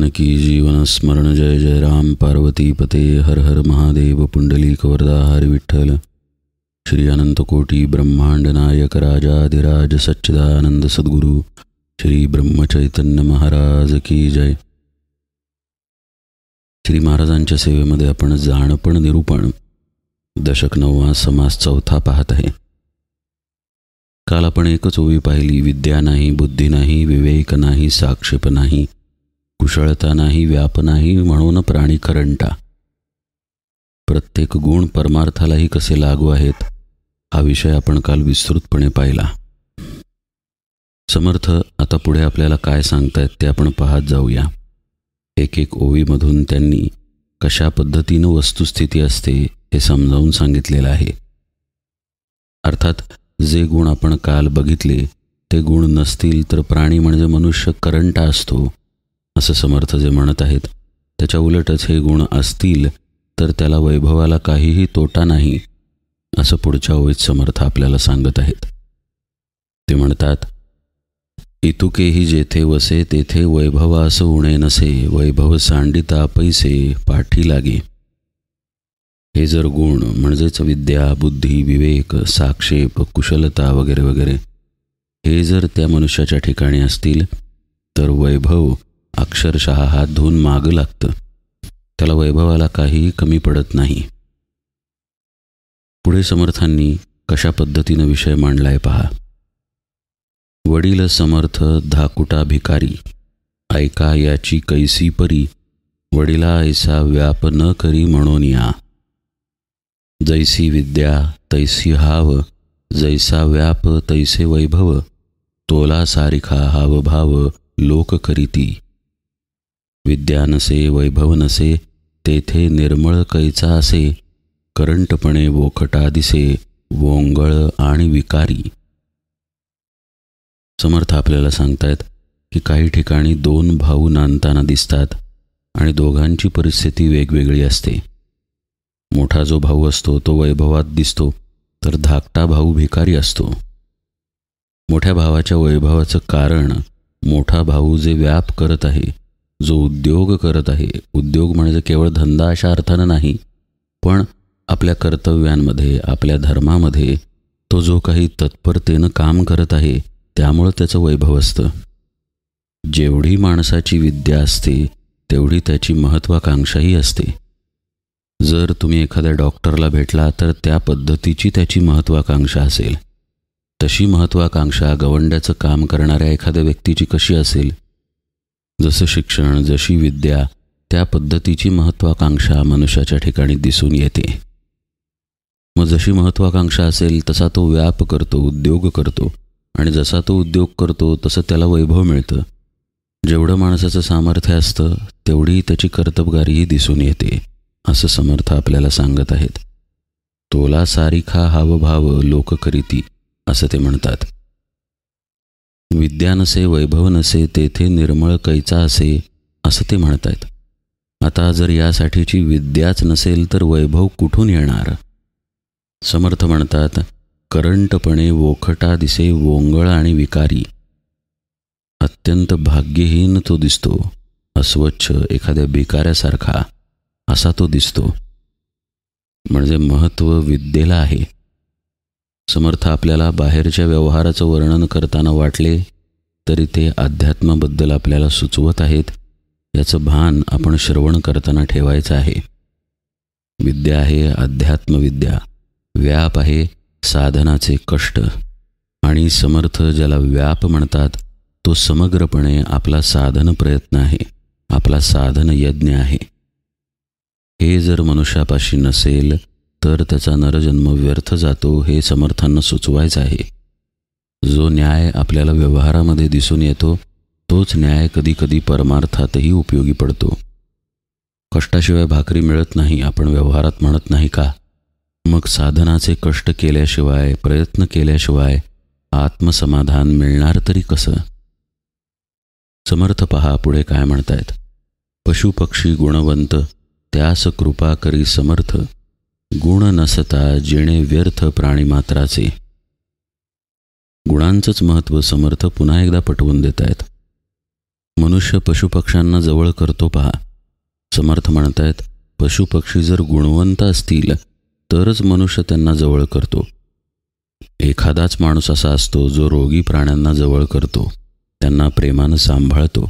जानकी जीवन स्मरण जय जय राम पार्वती पते हर हर महादेव पुंडलिक वरदा हरि विठ्ठल श्री अनंत कोटी ब्रह्मांड नायक राजाधिराज सच्चिदानंद सद्गुरु श्री ब्रह्मचैतन्य महाराज की जय। श्री महाराजांच्या सेवेमध्ये आपण जाणपण निरूपण दशक 9 समास 4 पाहत आहे। काल आपण एकच ओवी पाहिली, विद्या नाही, बुद्धी नाही, विवेक नाही, साक्षेप नाही, कुशळता नाही, व्याप नाही, म्हणून प्राणी करंटा। प्रत्येक गुण परमार्थालाही कसे लागू आहेत हा विषय आपण काल विस्तृतपणे पाहिला। समर्थ आता पुढे आपल्याला काय सांगतायत ते आपण पाहत जाऊया। एक एक ओवीमधून त्यांनी कशा पद्धतीने वस्तुस्थिती असते हे समजावून सांगितलेलं आहे। अर्थात जे गुण आपण काल बघितले ते गुण नसतील तर प्राणी म्हणजे मनुष्य करंटा असतो असं समर्थ जे म्हणत आहेत, त्याच्या उलटच हे गुण असतील तर त्याला वैभवाला काहीही तोटा नाही असं पुढच्या ओळीत समर्थ आपल्याला सांगत आहेत। ते म्हणतात, इतुकेही जेथे वसे तेथे वैभवास उणे नसे, वैभव सांडिता पैसे पाठी लागे। हे जर गुण म्हणजेच विद्या, बुद्धी, विवेक, साक्षेप, कुशलता वगैरे वगैरे हे जर त्या मनुष्याच्या ठिकाणी असतील तर वैभव अक्षरशः हात धुवून मागं लागतं, त्याला वैभवाला काहीही कमी पडत नाही। पुढे समर्थांनी कशा पद्धतीनं विषय मांडलाय पहा। वडील समर्थ धाकुटा भिकारी, ऐका याची कैसी परी, वडिला ऐसा व्याप न करी म्हणून या। जैसी विद्या तैसी हाव, जैसा व्याप तैसे वैभव, तोला सारिखा हाव भाव लोक करीती। विद्या नसे वैभव नसे तेथे निर्मळ कैचा असे, करंटपणे वोखटा दिसे वोंगळ आणि विकारी। समर्थ आपल्याला सांगतायत की काही ठिकाणी 2 भाऊ नांदताना दिसतात आणि दोघांची परिस्थिती वेगवेगळी असते। मोठा जो भाऊ असतो तो वैभवात दिसतो तर धाकटा भाऊ भिकारी असतो। मोठ्या भावाच्या वैभवाचं कारण मोठा भाऊ जे व्याप करत आहे, जो उद्योग करत आहे, उद्योग म्हणजे केवळ धंदा अशा अर्थानं नाही, पण आपल्या कर्तव्यांमध्ये, आपल्या धर्मामध्ये तो जो काही तत्परतेनं काम करत आहे त्यामुळं त्याचं वैभव असतं। जेवढी माणसाची विद्या असते तेवढी त्याची महत्त्वाकांक्षाही असते। जर तुम्ही एखाद्या डॉक्टरला भेटला तर त्या पद्धतीची त्याची महत्त्वाकांक्षा असेल। तशी महत्त्वाकांक्षा गवंड्याचं काम करणाऱ्या एखाद्या व्यक्तीची कशी असेल? जसं शिक्षण, जशी विद्या, त्या पद्धतीची महत्त्वाकांक्षा मनुष्याच्या ठिकाणी दिसून येते। मग जशी महत्त्वाकांक्षा असेल तसा तो व्याप करतो, उद्योग करतो, आणि जसा तो उद्योग करतो तसं त्याला वैभव मिळतं। जेवढं माणसाचं सामर्थ्य असतं तेवढी त्याची कर्तबगारीही दिसून येते असं समर्थ आपल्याला सांगत आहेत। तोला सारिखा हावभाव लोक करीती असं ते म्हणतात। विद्या नसे वैभव नसे तेथे निर्मळ कैचा असे असं ते म्हणत आहेत। आता जर यासाठीची विद्याच नसेल तर वैभव कुठून येणार? समर्थ म्हणतात, करंटपणे वोखटा दिसे वोंगळ आणि विकारी। अत्यंत भाग्यहीन तो दिसतो, अस्वच्छ एखाद्या भिकाऱ्यासारखा असा तो दिसतो। म्हणजे महत्त्व विद्येला आहे। समर्थ आपल्याला बाहेरच्या व्यवहाराचं वर्णन करताना वाटले तरी ते अध्यात्माबद्दल आपल्याला सुचवत आहेत, याचं भान आपण श्रवण करताना ठेवायचं आहे। विद्या आहे अध्यात्मविद्या, व्याप आहे साधनाचे कष्ट, आणि समर्थ ज्याला व्याप म्हणतात तो समग्रपणे आपला साधन प्रयत्न आहे, आपला साधन यज्ञ आहे। हे जर मनुष्यापाशी नसेल तर त्याचा नरजन्म व्यर्थ जातो हे समर्थांना सुचवायचं आहे। जो न्याय आपल्याला व्यवहारामध्ये दिसून येतो तोच न्याय कधीकधी परमार्थातही उपयोगी पडतो। कष्टाशिवाय भाकरी मिळत नाही आपण व्यवहारात म्हणत नाही का? मग साधनाचे कष्ट केल्याशिवाय, प्रयत्न केल्याशिवाय आत्मसमाधान मिळणार तरी कसं? समर्थ पहा पुढे काय म्हणतायत। पशुपक्षी गुणवंत त्यास कृपा करी समर्थ, गुण नसता जिणे व्यर्थ प्राणीमात्राचे। गुणांचंच महत्त्व समर्थ पुन्हा एकदा पटवून देत आहेत। मनुष्य पशुपक्ष्यांना जवळ करतो पहा. समर्थ म्हणतायत, पशुपक्षी जर गुणवंत असतील तरच मनुष्य त्यांना जवळ करतो. एखादाच माणूस असा असतो जो रोगी प्राण्यांना जवळ करतो, त्यांना प्रेमानं सांभाळतो.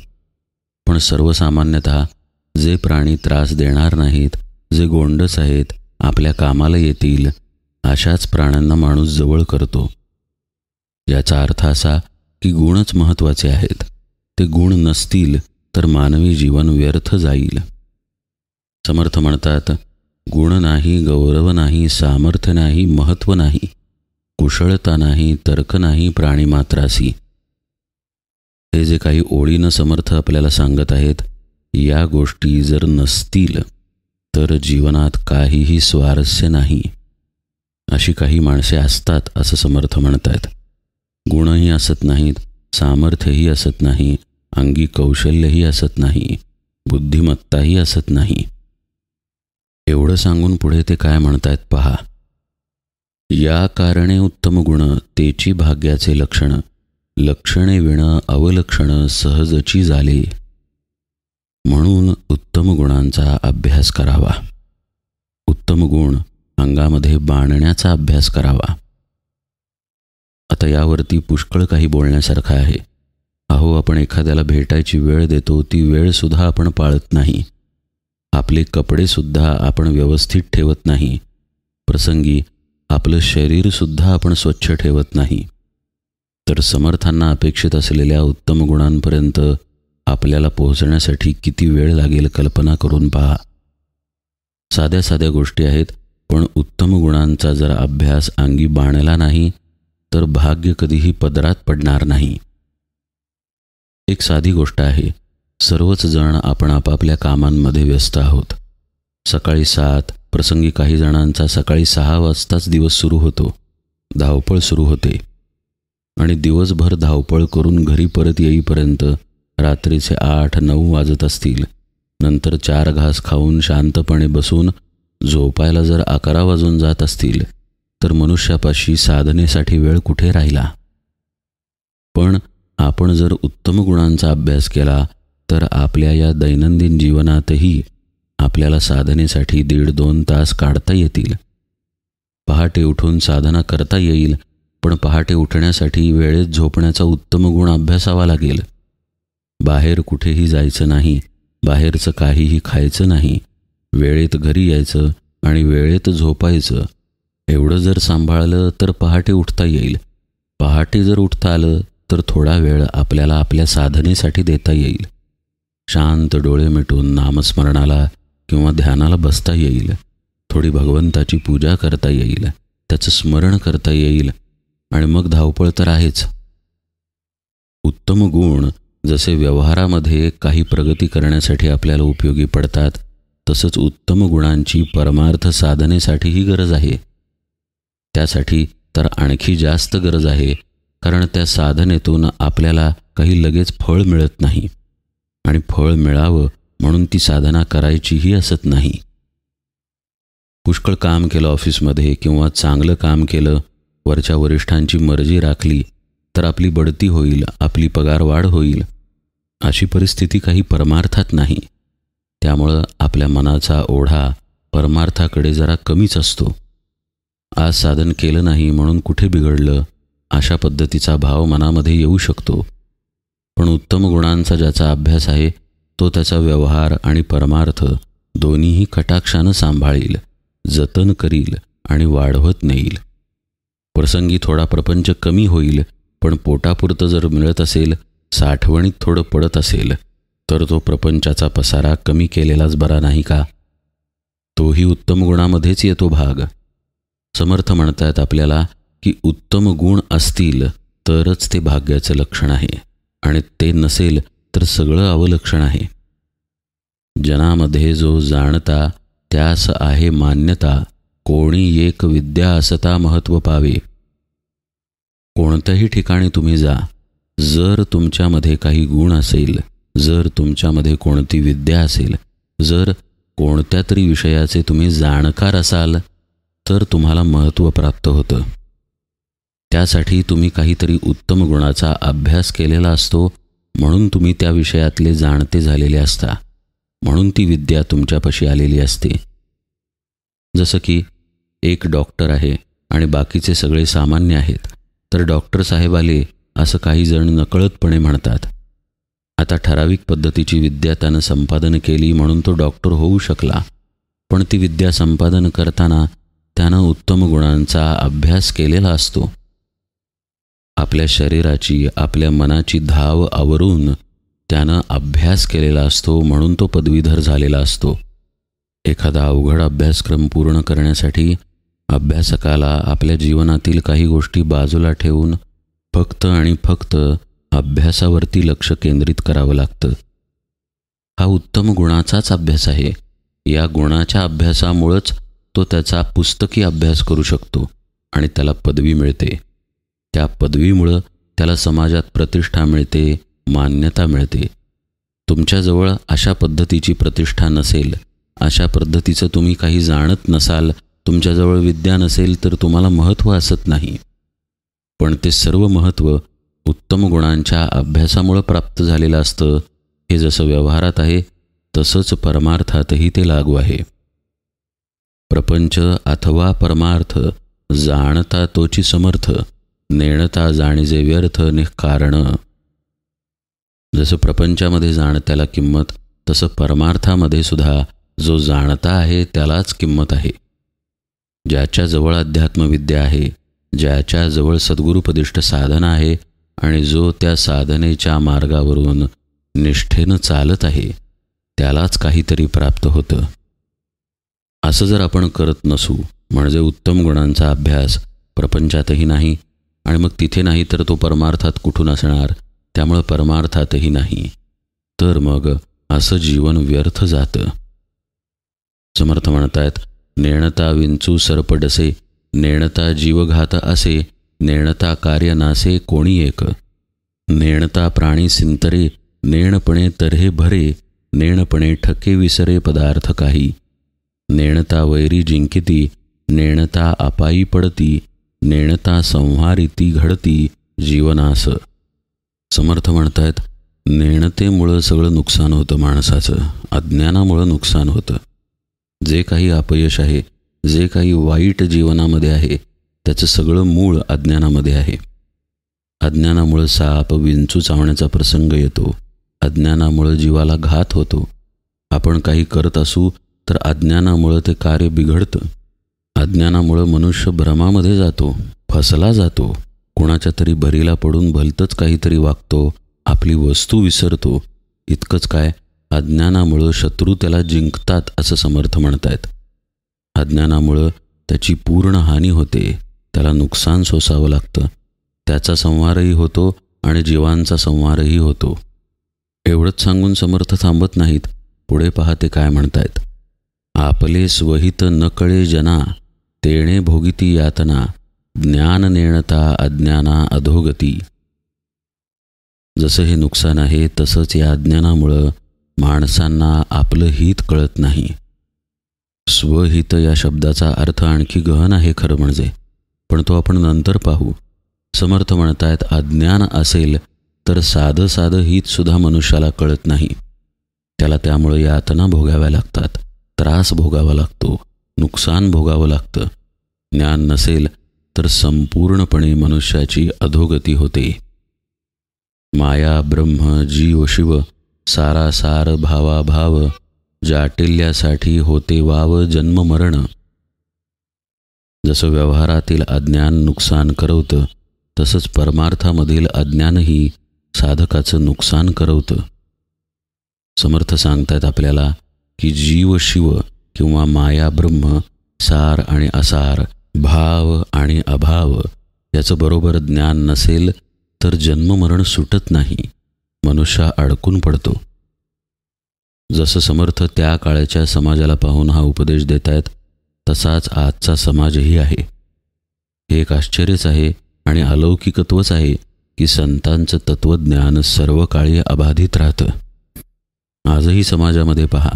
पण सर्वसामान्यतः जे प्राणी त्रास देणार नाहीत, जे गोंडस आहेत, आपल्या कामाला येतील, अशाच प्राण्यांना माणूस जवळ करतो. याचा अर्थ असा की गुणच महत्त्वाचे आहेत. ते गुण नसतील तर मानवी जीवन व्यर्थ जाईल. समर्थ म्हणतात, गुण नाही, गौरव नाही, सामर्थ्य नाही, महत्त्व नाही, कुशळता नाही, तर्क नाही, प्राणीमात्रासी. हे जे काही ओळीनं समर्थ आपल्याला सांगत आहेत, या गोष्टी जर नसतील तर जीवनात काहीही स्वारस्य नाही. अशी काही माणसे असतात असं समर्थ म्हणतात. गुणही असत नाहीत, सामर्थ्यही असत नाही, अंगी कौशल्यही असत नाही, बुद्धिमत्ताही असत नाही. एवढं सांगून पुढे ते काय म्हणतायत पहा. या कारणे उत्तम गुण तेची भाग्याचे लक्षण, लक्षणे विण अवलक्षण सहजची झाले. म्हणून उत्तम गुणांचा अभ्यास करावा. उत्तम गुण अंगामध्ये बाणण्याचा अभ्यास करावा. आता यावरती पुष्कळ काही बोलण्यासारखं आहे. अहो, आपण एखाद्याला भेटायची वेळ देतो, ती वेळसुद्धा आपण पाळत नाही. आपले कपडेसुद्धा आपण व्यवस्थित ठेवत नाही. प्रसंगी आपलं शरीरसुद्धा आपण स्वच्छ ठेवत नाही. तर समर्थांना अपेक्षित असलेल्या उत्तम गुणांपर्यंत आपल्याला पोहोचण्यासाठी किती वेळ लागेल कल्पना करून पहा. साध्या साध्या गोष्टी आहेत, पण उत्तम गुणांचा जर अभ्यास अंगी बाणला नाही तर भाग्य कधीही पदरात पडणार नाही. एक साधी गोष्ट आहे. सर्वच जण आपण आपापल्या कामांमध्ये व्यस्त आहोत. सकाळी 7, प्रसंगी काही जणांचा सकाळी 6 वाजताच दिवस सुरू होतो, धावपळ सुरू होते आणि दिवसभर धावपळ करून घरी परत येईपर्यंत रात्रीचे 8-9 वाजत असतील. नंतर 4 घास खाऊन शांतपणे बसून झोपायला जर 11 वाजून जात असतील तर मनुष्यापाशी साधनेसाठी वेळ कुठे राहिला. पण आपण जर उत्तम गुणांचा अभ्यास केला तर आपल्या या दैनंदिन जीवनातही आपल्याला साधनेसाठी 1.5-2 तास काढता येतील. पहाटे उठून साधना करता येईल, पण पहाटे उठण्यासाठी वेळेत झोपण्याचा उत्तम गुण अभ्यासावा लागेल. बाहेर कुठेही जायचं नाही, बाहेरचं काहीही खायचं नाही, वेळेत घरी यायचं आणि वेळेत झोपायचं. एवढं जर सांभाळलं तर पहाटे उठता येईल. पहाटे जर उठता आलं तर थोडा वेळ आपल्याला आपल्या साधनेसाठी देता येईल. शांत डोळे मिटून नामस्मरणाला किंवा ध्यानाला बसता येईल. थोडी भगवंताची पूजा करता येईल, त्याचं स्मरण करता येईल आणि मग धावपळ तर आहेच. उत्तम गुण जसे व्यवहारामध्ये काही प्रगती करण्यासाठी आपल्याला उपयोगी पडतात, तसंच उत्तम गुणांची परमार्थ साधनेसाठीही गरज आहे. त्यासाठी तर आणखी जास्त गरज आहे, कारण त्या साधनेतून आपल्याला काही लगेच फळ मिळत नाही आणि फळ मिळावं म्हणून ती साधना करायचीही असत नाही. पुष्कळ काम केलं ऑफिसमध्ये किंवा चांगलं काम केलं, वरच्या वरिष्ठांची मर्जी राखली तर आपली बढती होईल, आपली पगारवाढ होईल. अशी परिस्थिती काही परमार्थात नाही. त्यामुळं आपल्या मनाचा ओढा परमार्थाकडे जरा कमीच असतो. आज साधन केलं नाही म्हणून कुठे बिघडलं, अशा पद्धतीचा भाव मनामध्ये येऊ शकतो. पण उत्तम गुणांचा ज्याचा अभ्यास आहे तो त्याचा व्यवहार आणि परमार्थ दोन्हीही कटाक्षानं सांभाळील, जतन करील आणि वाढवत नेईल. प्रसंगी थोडा प्रपंच कमी होईल, पण पोटापुरतं जर मिळत असेल, साठवणीत थोडं पडत असेल, तर तो प्रपंचाचा पसारा कमी केलेलाच बरा नाही का? तोही उत्तम गुणामध्येच येतो भाग. समर्थ म्हणतात आपल्याला की उत्तम गुण असतील तरच ते भाग्याचं लक्षण आहे आणि ते नसेल तर सगळं अवलक्षण आहे. जनामध्ये जो जाणता त्यास आहे मान्यता, कोणी एक विद्या असता महत्त्व पावे. कोणत्याही ठिकाणी तुम्ही जा, जर तुमच्यामध्ये काही गुण असेल, जर तुमच्यामध्ये कोणती विद्या असेल, जर कोणत्या तरी विषयाचे तुम्ही जाणकार असाल तर तुम्हाला महत्त्व प्राप्त होतं. त्यासाठी तुम्ही काहीतरी उत्तम गुणाचा अभ्यास केलेला असतो, म्हणून तुम्ही त्या विषयातले जाणते झालेले असता, म्हणून ती विद्या तुमच्यापाशी आलेली असते. जसं की एक डॉक्टर आहे आणि बाकीचे सगळे सामान्य आहेत, तर डॉक्टर साहेब आले असं काही जण नकळतपणे म्हणतात. आता ठराविक पद्धतीची विद्या त्यानं संपादन केली म्हणून तो डॉक्टर होऊ शकला, पण ती विद्या संपादन करताना त्यानं उत्तम गुणांचा अभ्यास केलेला असतो. आपल्या शरीराची, आपल्या मनाची धाव आवरून त्यानं अभ्यास केलेला असतो, म्हणून तो पदवीधर झालेला असतो. एखादा अवघड अभ्यासक्रम पूर्ण करण्यासाठी अभ्यासकाला आपल्या जीवनातील काही गोष्टी बाजूला ठेवून फक्त आणि फक्त अभ्यासावरती लक्ष केंद्रित करावं लागतं. हा उत्तम गुणाचाच अभ्यास आहे. या गुणाच्या अभ्यासामुळंच तो त्याचा पुस्तकी अभ्यास करू शकतो आणि त्याला पदवी मिळते. त्या पदवीमुळं त्याला समाजात प्रतिष्ठा मिळते, मान्यता मिळते. तुमच्याजवळ अशा पद्धतीची प्रतिष्ठा नसेल, अशा पद्धतीचं तुम्ही काही जाणत नसाल, तुमच्याजवळ विद्या नसेल, तर तुम्हाला महत्त्व असत नाही. पण ते सर्व महत्त्व उत्तम गुणांच्या अभ्यासामुळं प्राप्त झालेलं असतं. हे जसं व्यवहारात आहे तसंच परमार्थातही ते लागू आहे. प्रपंच अथवा परमार्थ जाणता तोची समर्थ, नेणता जाणीजे व्यर्थ निःकारण. जसं प्रपंचामध्ये जाणत्याला किंमत, तसं परमार्थामध्ये सुद्धा जो जाणता आहे त्यालाच किंमत आहे. ज्याच्याजवळ अध्यात्मविद्या आहे, ज्याच्याजवळ सद्गुरुपदिष्ट साधना आहे आणि जो त्या साधनेच्या मार्गावरून निष्ठेनं चालत आहे, त्यालाच काहीतरी प्राप्त होतं. असं जर आपण करत नसू, म्हणजे उत्तम गुणांचा अभ्यास प्रपंचातही नाही आणि मग तिथे नाही तर तो परमार्थात कुठून असणार, त्यामुळं परमार्थातही नाही, तर मग असं जीवन व्यर्थ जातं. समर्थ म्हणतायत, नेणता विंचू सरपडसे, नेणता जीवघात असे, नेणता कार्य नासे कोणी एक. नेणता प्राणी सिंतरे, नेणपणे तऱ्हे भरे, नेणपणे ठके विसरे पदार्थ काही. नेणता वैरी जिंकिती, नेणता अपायी पडती, नेणता संहारिती घडती जीवनास. समर्थ म्हणतायत, नेणतेमुळं सगळं नुकसान होतं माणसाचं, अज्ञानामुळं नुकसान होतं. जे काही अपयश आहे, जे काही वाईट जीवनामध्ये आहे, त्याचं सगळं मूळ अज्ञानामध्ये आहे. अज्ञानामुळं साप विंचू चावण्याचा प्रसंग येतो. अज्ञानामुळं जीवाला घात होतो. आपण काही करत असू तर अज्ञानामुळं ते कार्य बिघडतं. अज्ञानामुळं मनुष्य भ्रमामध्ये जातो, फसला जातो, कोणाच्या तरी भरीला पडून भलतंच काहीतरी वागतो, आपली वस्तू विसरतो. इतकंच काय, अज्ञानामुळं शत्रू त्याला जिंकतात असं समर्थ म्हणतायत. अज्ञानामुळं त्याची पूर्ण हानी होते, त्याला नुकसान सोसावं लागतं. त्याचा संहारही होतो आणि जीवांचा संहारही होतो. एवढंच सांगून समर्थ थांबत नाहीत. पुढे पहा ते काय म्हणतायत. आपले स्वहित न कळे जना, तेणे भोगिती यातना, ज्ञान नेणता अज्ञाना अधोगती. जसं हे नुकसान आहे तसंच या अज्ञानामुळं माणसांना आपलं हित कळत नाही. स्वहित या शब्दाचा अर्थ आणखी गहन आहे खरं म्हणजे, पण तो आपण नंतर पाहू. समर्थ म्हणतायत, अज्ञान असेल तर साधं साधं हितसुद्धा मनुष्याला कळत नाही. त्याला त्यामुळं यातना भोगाव्या लागतात, त्रास भोगावा लागतो, नुकसान भोगावं लागतं. ज्ञान नसेल तर संपूर्णपणे मनुष्याची अधोगती होते. माया ब्रह्म जीव शिव, सारासार भावाभाव, जाटिल्यासाठी होते वाव जन्म मरण. जसं व्यवहारातील अज्ञान नुकसान करवतं, तसंच परमार्थामधील अज्ञानही साधकाचं नुकसान करवतं. समर्थ सांगतायत आपल्याला की जीव शिव किंवा माया ब्रह्म, सार आणि असार, भाव आणि अभाव याचं बरोबर ज्ञान नसेल तर जन्ममरण सुटत नाही, मनुष्य अडकून पडतो. जसं समर्थ त्या काळच्या समाजाला पाहून हा उपदेश देत आहेत, तसाच आजचा समाजही आहे. हे एक आश्चर्यच आहे आणि अलौकिकत्वच आहे की संतांचं तत्त्वज्ञान सर्व काळी अबाधित राहतं. आजही समाजामध्ये पहा,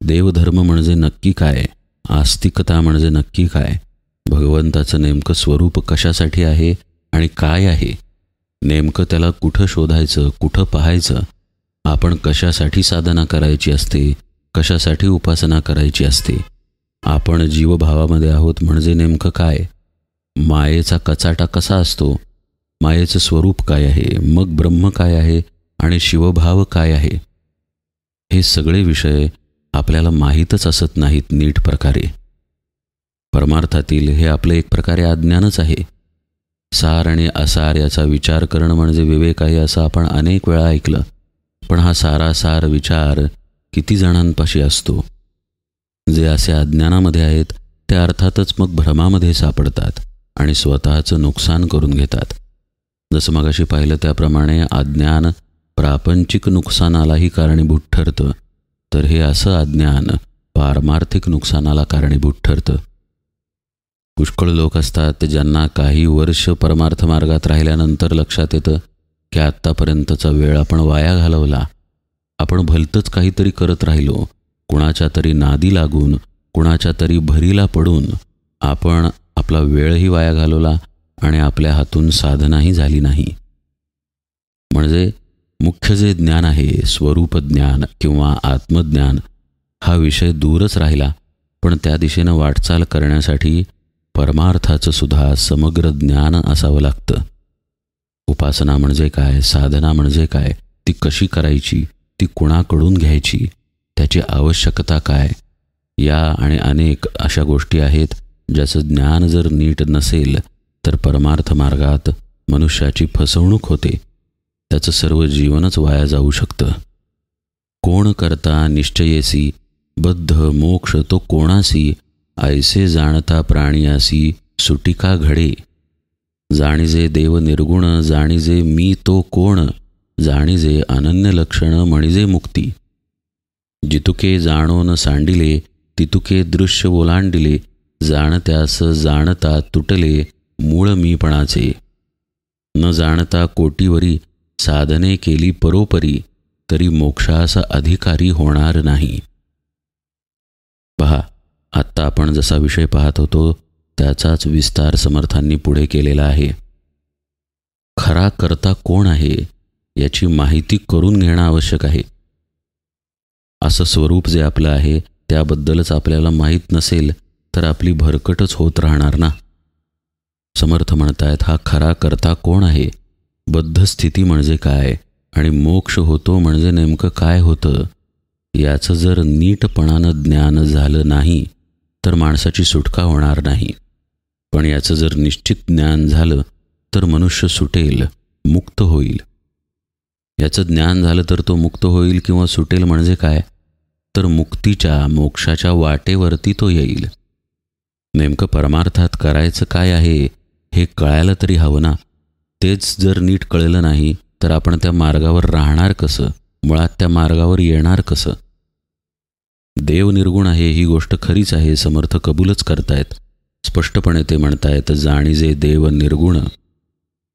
देवधर्म म्हणजे नक्की काय, आस्तिकता म्हणजे नक्की काय, भगवंताचं नेमकं स्वरूप कशासाठी आहे आणि काय आहे, नेमकं त्याला कुठं शोधायचं, कुठं पाहायचं, आपण कशासाठी साधना करायची असते, कशासाठी उपासना करायची असते, आपण जीवभावामध्ये आहोत म्हणजे नेमकं काय, मायेचा कचाटा कसा असतो, मायेचं स्वरूप काय आहे, मग ब्रह्म काय आहे आणि शिवभाव काय आहे, हे सगळे विषय आपल्याला माहीतच असत नाहीत नीट प्रकारे. परमार्थातील हे आपलं एक प्रकारे अज्ञानच आहे. सार आणि असार याचा विचार करणं म्हणजे विवेक आहे असं आपण अनेक वेळा ऐकलं. पण हा सारासार विचार किती जणांपाशी असतो? जे असे अज्ञानामध्ये आहेत ते अर्थातच मग भ्रमामध्ये सापडतात आणि स्वतःचं नुकसान करून घेतात. जसं मगाशी पाहिलं त्याप्रमाणे अज्ञान प्रापंचिक नुकसानालाही कारणीभूत ठरतं, तर हे असं अज्ञान पारमार्थिक नुकसानाला कारणीभूत ठरतं. पुष्कळ लोक असतात ज्यांना काही वर्ष परमार्थ मार्गात राहिल्यानंतर लक्षात येतं की आत्तापर्यंतचा वेळ आपण वाया घालवला, आपण भलतंच काहीतरी करत राहिलो, कुणाच्या तरी नादी लागून, कुणाच्या तरी भरीला पडून आपण आपला वेळही वाया घालवला आणि आपल्या हातून साधनाही झाली नाही. म्हणजे मुख्य जे ज्ञान आहे, स्वरूप ज्ञान किंवा आत्मज्ञान, हा विषय दूरच राहिला. पण त्या दिशेनं वाटचाल करण्यासाठी परमार्थाचं सुद्धा समग्र ज्ञान असावं लागतं. उपासना म्हणजे काय, साधना म्हणजे काय, ती कशी करायची, ती कुणाकडून घ्यायची, त्याची आवश्यकता काय, या आणि अनेक अशा गोष्टी आहेत ज्याचं ज्ञान जर नीट नसेल तर परमार्थ मार्गात मनुष्याची फसवणूक होते, त्याचं सर्व जीवनच वाया जाऊ शकतं. कोण करता निश्चयेसी बद्ध मोक्ष तो कोणासी, ऐसे जाणता प्राणियासी सुटिका घडे. जाणीजे देव निर्गुण जाणीजे मी तो कोण, जाणीजे अनन्य लक्षण म्हणिजे मुक्ती. जितुके जाणोन सांडिले तितुके दृश्य ओलांडिले, जाणत्यास जाणता तुटले मूळ मीपणाचे. न जाणता कोटीवरी साधने केली परोपरी, तरी मोक्षास अधिकारी होणार नाही. पहा, आत्ता आपण जसा विषय पाहत होतो त्याचाच विस्तार समर्थांनी पुढे केलेला आहे. खरा करता कोण आहे याची माहिती करून घेणं आवश्यक आहे. असं स्वरूप जे आपलं आहे त्याबद्दलच आपल्याला माहीत नसेल तर आपली भरकटच होत राहणार ना. समर्थ म्हणतायत, हा खरा करता कोण आहे, बद्ध स्थिती म्हणजे काय आणि मोक्ष होतो म्हणजे नेमकं काय होतं, याचं जर नीटपणानं ज्ञान झालं नाही तर माणसाची सुटका होणार नाही. पण याचं जर निश्चित ज्ञान झालं तर मनुष्य सुटेल, मुक्त होईल. याचं ज्ञान झालं तर तो मुक्त होईल किंवा सुटेल म्हणजे काय, तर मुक्तीच्या मोक्षाच्या वाटेवरती तो येईल. नेमकं परमार्थात करायचं काय आहे हे कळायला तरी हवं ना. तेच जर नीट कळलं नाही तर आपण त्या मार्गावर राहणार कसं, मुळात त्या मार्गावर येणार कसं. देव निर्गुण आहे ही गोष्ट खरीच आहे, समर्थ कबूलच करतायत. स्पष्टपणे ते म्हणतायत, जाणीजे देव निर्गुण.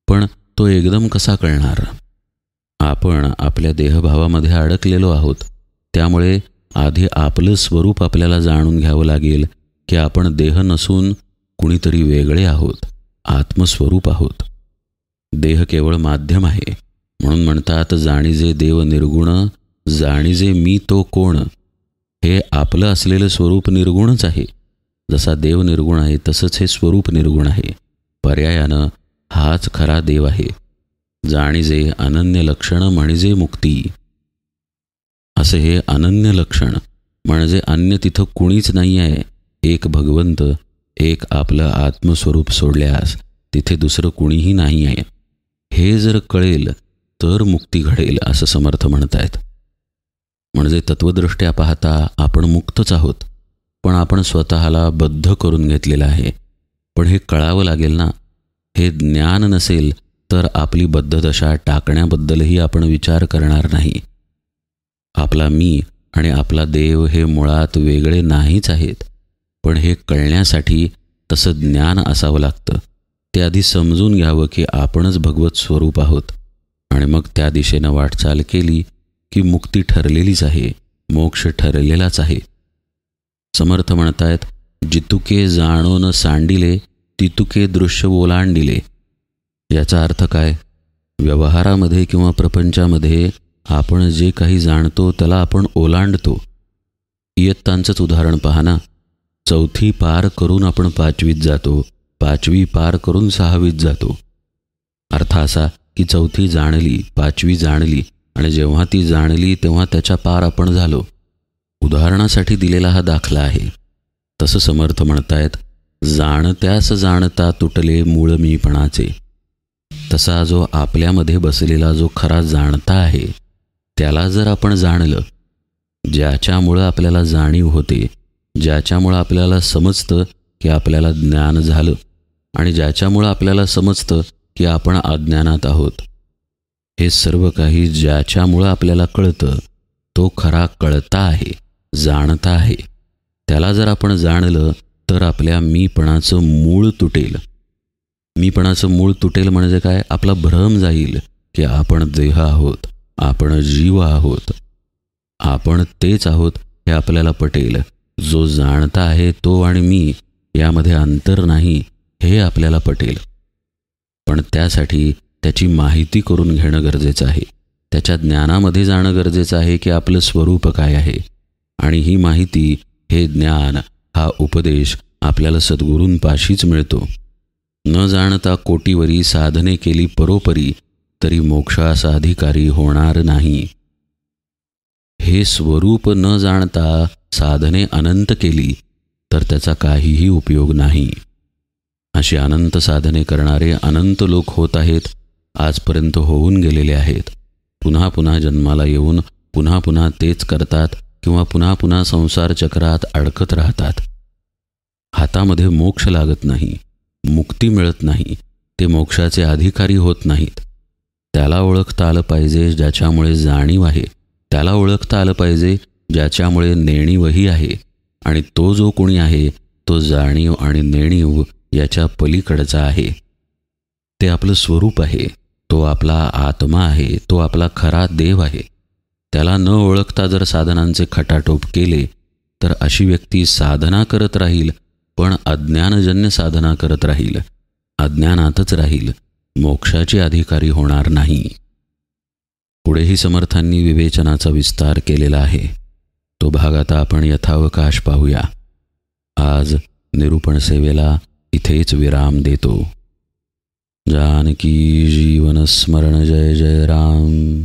पण तो एकदम कसा कळणार? आपण आपल्या देहभावामध्ये अडकलेलो आहोत. त्यामुळे आधी आपलं स्वरूप आपल्याला जाणून घ्यावं लागेल की आपण देह नसून कुणीतरी वेगळे आहोत, आत्मस्वरूप आहोत. देह केवळ माध्यम आहे. म्हणून म्हणतात, जाणीजे देव निर्गुण जाणीजे मी तो कोण. हे आपलं असलेलं स्वरूप निर्गुणच आहे. जसा देव निर्गुण आहे तसंच हे स्वरूप निर्गुण आहे. पर्यायानं हाच खरा देव आहे. जाणीजे अनन्य लक्षण म्हणजे मुक्ती. असे हे अनन्य लक्षण म्हणजे अन्य तिथं कुणीच नाही आहे. एक भगवंत, एक आपलं आत्मस्वरूप सोडल्यास तिथे दुसरं कुणीही नाही आहे. हे जर कळेल तर मुक्ती घडेल असं समर्थ म्हणतायत. म्हणजे तत्वदृष्ट्या पाहता आपण मुक्तच आहोत, पण आपण स्वतःला बद्ध करून घेतलेलं आहे. पण हे कळावं लागेल ना. हे ज्ञान नसेल तर आपली बद्धदशा टाकण्याबद्दलही आपण विचार करणार नाही. आपला मी आणि आपला देव हे मुळात वेगळे नाहीच आहेत. पण हे कळण्यासाठी तसं ज्ञान असावं लागतं. ते आधी समजून घ्यावं की आपणच भगवत स्वरूप आहोत आणि मग त्या दिशेनं वाटचाल केली की मुक्ती ठरलेलीच आहे, मोक्ष ठरलेलाच आहे. समर्थ म्हणतायत, जितुके जाणोन सांडिले तितुके दृश्य ओलांडिले. याचा अर्थ काय? व्यवहारामध्ये किंवा प्रपंचामध्ये आपण जे काही जाणतो त्याला आपण ओलांडतो. इयत्तांचंच उदाहरण पहा ना. 4थी पार करून आपण 5वीत जातो, 5वी पार करून 6वीत जातो. अर्थ असा की 4थी जाणली, 5वी जाणली आणि जेव्हा ती जाणली तेव्हा त्याच्या पार आपण झालो. उदाहरणासाठी दिलेला हा दाखला आहे. तसं समर्थ म्हणतायत, जाणत्यास जाणता तुटले मूळ मीपणाचे. तसा जो आपल्यामध्ये बसलेला जो खरा जाणता आहे त्याला जर आपण जाणलं, ज्याच्यामुळं आपल्याला जाणीव होते, ज्याच्यामुळं आपल्याला समजतं की आपल्याला ज्ञान झालं आणि ज्याच्यामुळं आपल्याला समजतं की आपण अज्ञानात आहोत, हे सर्व काही ज्याच्यामुळं आपल्याला कळतं तो खरा कळता आहे, जाणता आहे. त्याला जर आपण जाणलं तर आपल्या मीपणाचं मूळ तुटेल. मीपणाचं मूळ तुटेल म्हणजे काय? आपला भ्रम जाईल की आपण देह आहोत, आपण जीव आहोत, आपण तेच आहोत हे आपल्याला पटेल. जो जाणता आहे तो आणि मी यामध्ये अंतर नाही हे आपल्याला पटेल. पण त्यासाठी त्याची माहिती करून घेणं गरजेचं आहे. त्याच्या ज्ञानामध्ये जाणं गरजेचं आहे की आपलं स्वरूप काय आहे. आणि ही माहिती, हे ज्ञान, हा उपदेश आपल्याला सद्गुरूंपाशीच मिळतो. न जाणता कोटीवरी साधने केली परोपरी, तरी मोक्षास अधिकारी होणार नाही. हे स्वरूप न जाणता साधने अनंत केली तर त्याचा काहीही उपयोग नाही. अशी अनंत साधने करणारे अनंत लोक होत आहेत, आजपर्यंत होऊन गेलेले आहेत. पुन्हा पुन्हा जन्माला येऊन पुन्हा पुन्हा तेच करतात किंवा पुन्हा पुन्हा संसार चक्रात अडकत राहतात. हातामध्ये मोक्ष लागत नाही, मुक्ती मिळत नाही, ते मोक्षाचे अधिकारी होत नाहीत. त्याला ओळखता आलं पाहिजे ज्याच्यामुळे जाणीव आहे, त्याला ओळखता आलं पाहिजे ज्याच्यामुळे नेणीवही आहे. आणि तो जो कोणी आहे तो जाणीव आणि नेणीव याच्या पलीकडचा आहे. ते आपलं स्वरूप आहे, तो आपला आत्मा आहे, तो आपला खरा देव आहे. त्याला न ओळखता जर साधनांचे खटाटोप केले तर अशी व्यक्ती साधना करत राहील, पण अज्ञानजन्य साधना करत राहील, अज्ञानातच राहील, मोक्षाचे अधिकारी होणार नाही. पुढेही समर्थांनी विवेचनाचा विस्तार केलेला आहे. तो भाग आता आपण यथावकाश पाहूया. आज निरूपण सेवेला इथेच विराम देतो. जानकी जीवन स्मरण. जय जय राम.